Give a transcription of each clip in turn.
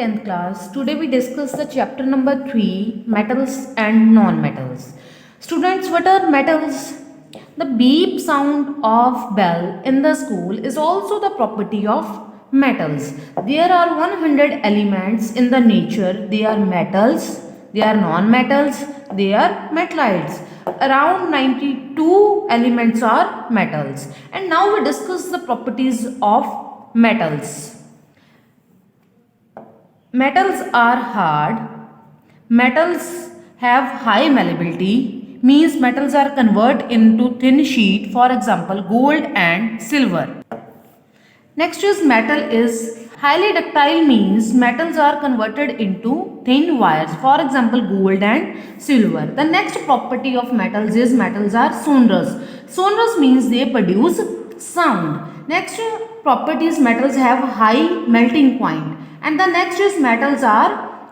10th class. Today we discuss the chapter number 3, metals and non-metals. Students, what are metals? The beep sound of bell in the school is also the property of metals. There are 100 elements in the nature. They are metals, they are non-metals, they are metallites. Around 92 elements are metals. And now we discuss the properties of metals. Metals are hard. Metals have high malleability, means metals are converted into thin sheet, for example gold and silver. Next is metal is highly ductile, means metals are converted into thin wires, for example gold and silver. The next property of metals is metals are sonorous. Sonorous means they produce sound. Next property is metals have high melting point. And the next is metals are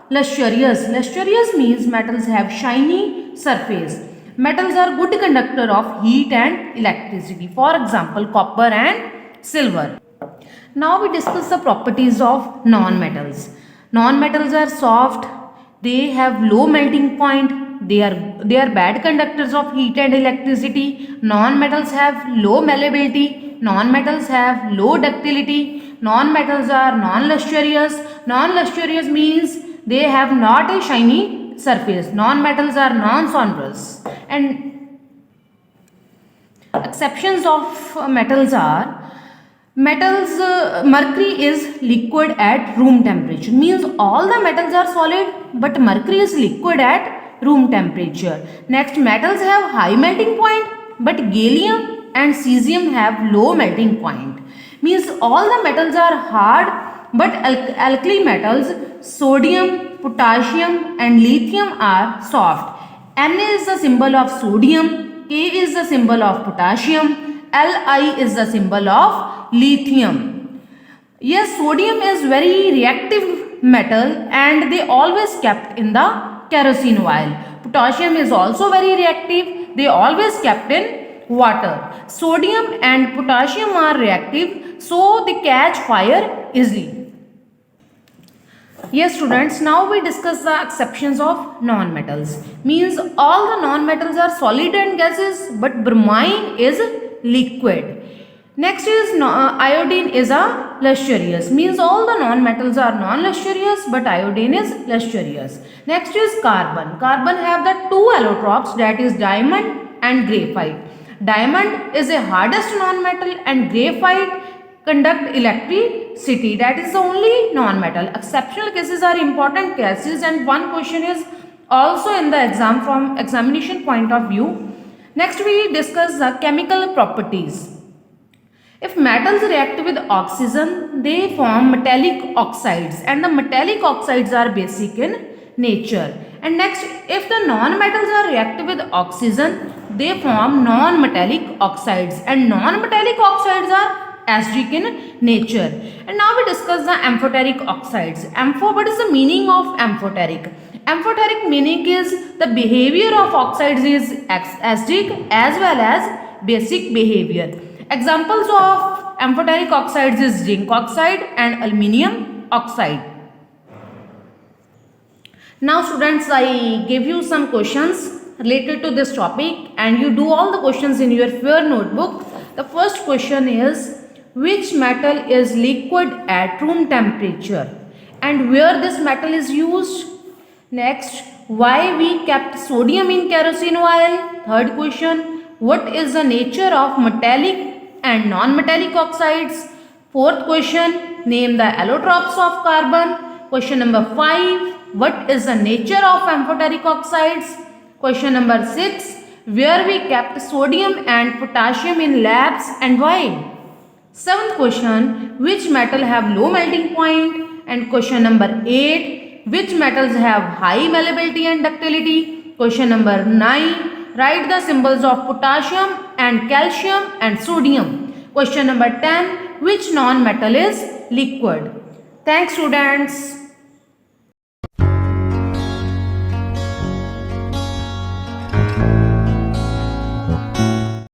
lustrous. Lustrous means metals have shiny surface. Metals are good conductor of heat and electricity, for example copper and silver. Now we discuss the properties of non-metals. Non-metals are soft, they have low melting point, they are bad conductors of heat and electricity. Non-metals have low malleability, non-metals have low ductility. Non-metals are non-lustrous. Non-lustrous means they have not a shiny surface. Non-metals are non-sonorous. And exceptions of metals are mercury is liquid at room temperature, means all the metals are solid but mercury is liquid at room temperature. Next, metals have high melting point but gallium and cesium have low melting point, means all the metals are hard but alkali metals sodium, potassium and lithium are soft. Na is the symbol of sodium, K is the symbol of potassium, Li is the symbol of lithium. Yes, sodium is very reactive metal and they always kept in the kerosene oil. Potassium is also very reactive, they always kept in water. Sodium and potassium are reactive, so they catch fire easily. Yes students, now we discuss the exceptions of non-metals. Means all the non-metals are solid and gases but bromine is liquid. Next is iodine is a lustrous, means all the non-metals are non-lustrous but iodine is lustrous. Next is carbon. Carbon have the two allotropes, that is diamond and graphite. Diamond is the hardest non-metal and graphite conduct electricity, that is the only non-metal. Exceptional cases are important cases and one question is also in the exam from examination point of view. Next we discuss the chemical properties. If metals react with oxygen, they form metallic oxides and the metallic oxides are basic in nature. And next, if the non-metals are reactive with oxygen, they form non-metallic oxides and non-metallic oxides are acidic in nature. And now we discuss the amphoteric oxides. What is the meaning of amphoteric? Amphoteric meaning is the behavior of oxides is acidic as well as basic behavior. Examples of amphoteric oxides is zinc oxide and aluminium oxide. Now students, I give you some questions related to this topic and you do all the questions in your fair notebook. The first question is, which metal is liquid at room temperature and where this metal is used? Next, why we kept sodium in kerosene oil? Third question, what is the nature of metallic and non-metallic oxides? Fourth question, name the allotropes of carbon. Question number 5, what is the nature of amphoteric oxides? Question number 6, where we kept sodium and potassium in labs and why? Seventh question, which metal have low melting point? And question number 8, which metals have high malleability and ductility? Question number 9, write the symbols of potassium and calcium and sodium. Question number 10, which non-metal is liquid? Thanks students.